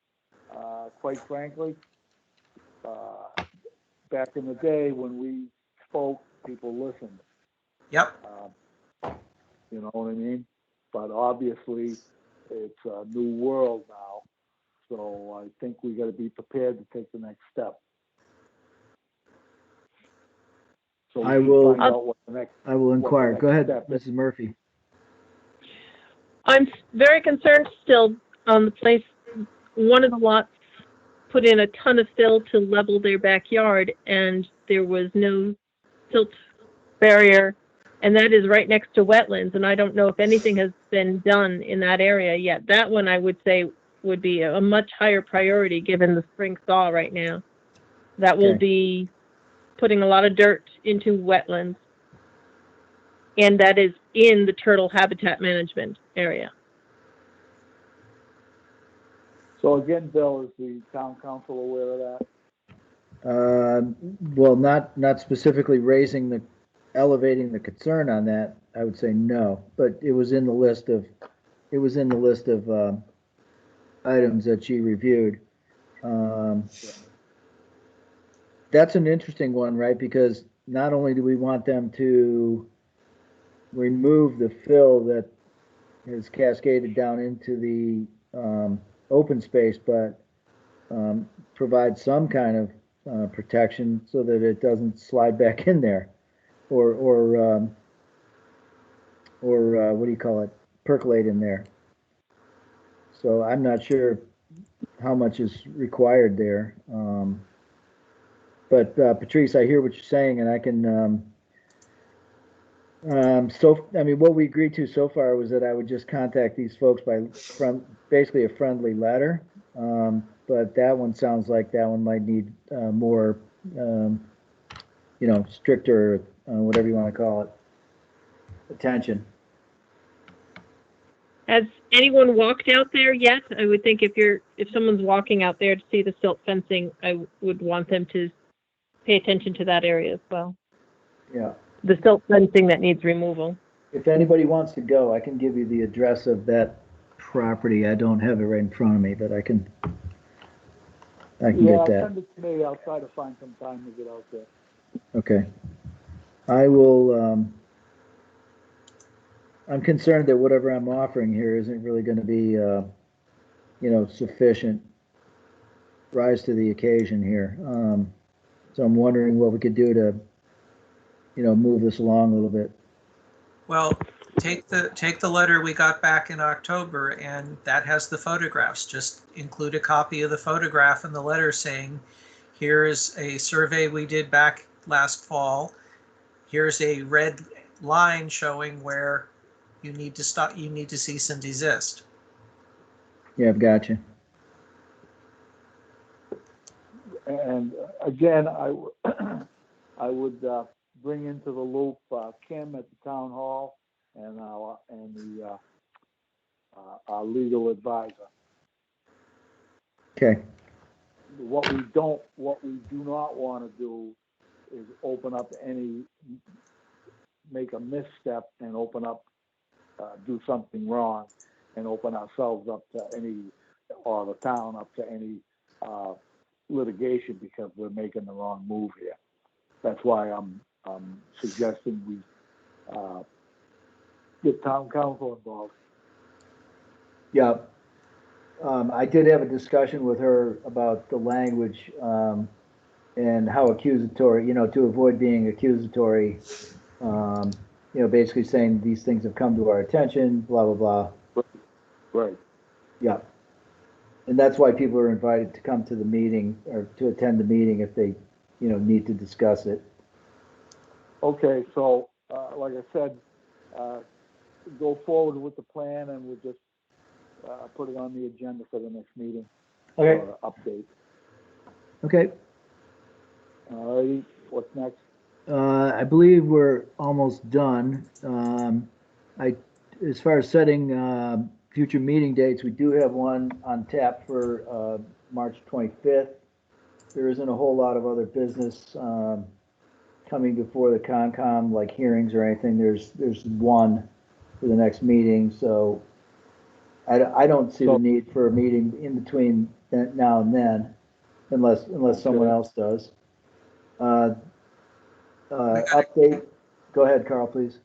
quite frankly, back in the day when we spoke, people listened. Yep. You know what I mean? But obviously, it's a new world now, so I think we got to be prepared to take the next step. So we I can will- find out what the next. I will inquire. next Go ahead, step is. Mrs. Murphy. I'm very concerned still on the place. One of the lots put in a ton of fill to level their backyard, and there was no silt barrier, and that is right next to wetlands, and I don't know if anything has been done in that area yet. That one I would say would be a much higher priority given the spring thaw right now. That will Okay. be putting a lot of dirt into wetlands, and that is in the turtle habitat management area. So again, Bill, is the town council aware of that? Well, not specifically elevating the concern on that, I would say no, but it was in the list of, items that she reviewed. That's an interesting one, right? Because not only do we want them to remove the fill that has cascaded down into the, open space, but, provide some kind of protection so that it doesn't slide back in there, or what do you call it? Percolate in there. So I'm not sure how much is required there. But Patrice, I hear what you're saying, and I can. What we agreed to so far was that I would just contact these folks from basically a friendly letter. But that one sounds like that one might need more, stricter, whatever you want to call it, attention. Has anyone walked out there yet? I would think if someone's walking out there to see the silt fencing, I would want them to pay attention to that area as well. Yeah. The silt fencing that needs removal. If anybody wants to go, I can give you the address of that property. I don't have it right in front of me, but I can get that. Send it to me. I'll try to find some time to get out there. Okay. I will, I'm concerned that whatever I'm offering here isn't really going to be, sufficient rise to the occasion here. So I'm wondering what we could do to, move this along a little bit. Well, take the letter we got back in October, and that has the photographs. Just include a copy of the photograph in the letter saying, here is a survey we did back last fall. Here's a red line showing where you need to stop, you need to cease and desist. Yeah, I've got you. And again, I would bring into the loop Kim at the town hall and our legal advisor. Okay. What we do not want to do is make a misstep and do something wrong and open ourselves up to or the town up to any litigation because we're making the wrong move here. That's why I'm suggesting we get town council involved. Yeah. I did have a discussion with her about the language and how accusatory, to avoid being accusatory, basically saying these things have come to our attention, blah, blah, blah. Right. Yeah. And that's why people are invited to come to the meeting or to attend the meeting if they, need to discuss it. Okay, so like I said, go forward with the plan and we'll just put it on the agenda for the next meeting. Okay. Update. Okay. All righty, what's next? I believe we're almost done. As far as setting future meeting dates, we do have one on tap for March 25th. There isn't a whole lot of other business coming before the Concom, like hearings or anything. There's one for the next meeting, so I don't see the need for a meeting in between now and then, unless someone else does. Update. Go ahead, Carl, please.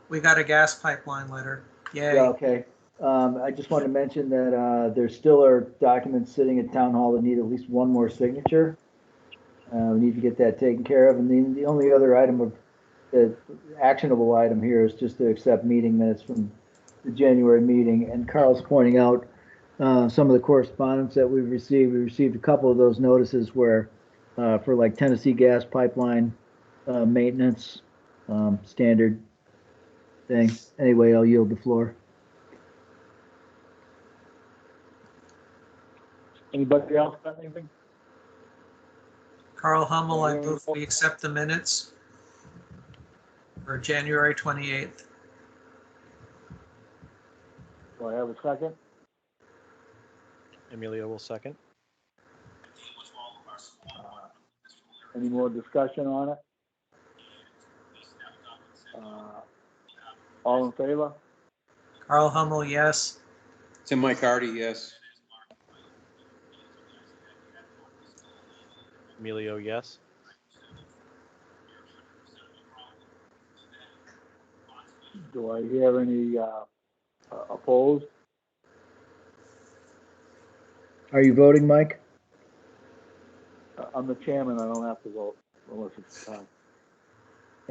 We got a gas pipeline letter. Yay. Yeah, okay. I just wanted to mention that there still are documents sitting at Town Hall that need at least one more signature. We need to get that taken care of. And then the only other item of the actionable item here is just to accept meeting minutes from the January meeting. And Carl's pointing out some of the correspondence that we've received. We received a couple of those notices where for like Tennessee gas pipeline maintenance, standard thing. Anyway, I'll yield the floor. Anybody else got anything? Carl Hummel, I move we accept the minutes for January 28th. Do I have a second? Emilio will second. Any more discussion on it? All in favor? Carl Hummel, yes. Tim Mike Hardy, yes. Emilio, yes. Do I hear any opposed? Are you voting, Mike? I'm the chairman, I don't have to vote unless it's time.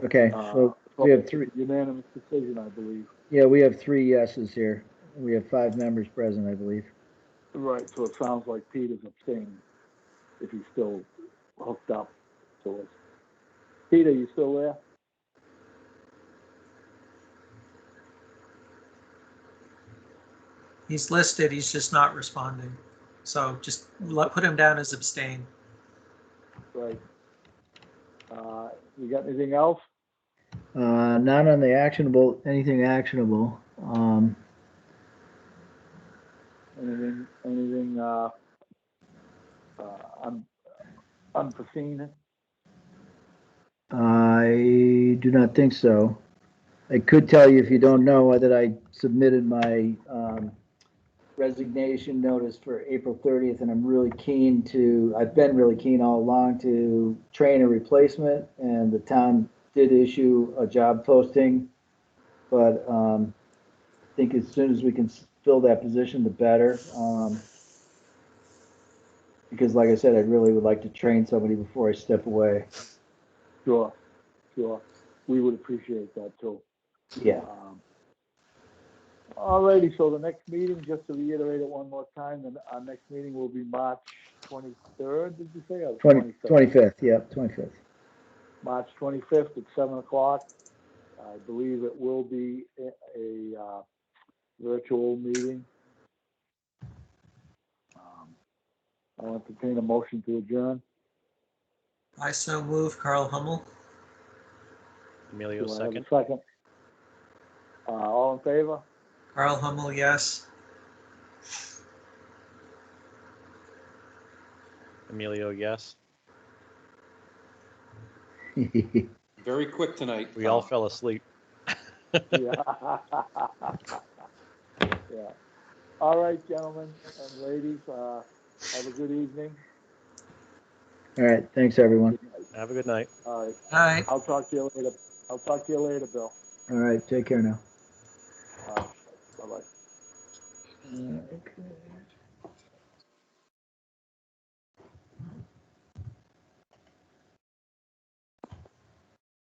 Okay, so we have three. Unanimous decision, I believe. Yeah, we have 3 yeses here. We have 5 members present, I believe. Right, so it sounds like Peter's abstaining if he's still hooked up to us. Peter, you still there? He's listed, he's just not responding. So just put him down as abstain. Right. You got anything else? Not on the actionable, anything actionable. Anything unforeseen? I do not think so. I could tell you, if you don't know, that I submitted my resignation notice for April 30th, and I'm really keen to, I've been really keen all along to train a replacement, and the town did issue a job posting, but I think as soon as we can fill that position, the better. Because like I said, I really would like to train somebody before I step away. Sure. We would appreciate that too. Yeah. Alrighty, so the next meeting, just to reiterate it one more time, our next meeting will be March 23rd, did you say? Or 25th, yep, 25th. March 25th at 7 o'clock. I believe it will be a virtual meeting. I'll entertain a motion to adjourn. I so move, Carl Hummel. Emilio, Do I have a second. second? All in favor? Carl Hummel, yes. Emilio, yes. Very quick tonight. We all fell asleep. Yeah. Yeah. All right, gentlemen and ladies, have a good evening. All right, thanks, everyone. Have a good night. All right. All right. I'll talk to you later, Bill. All right, take care now. Bye-bye. Okay.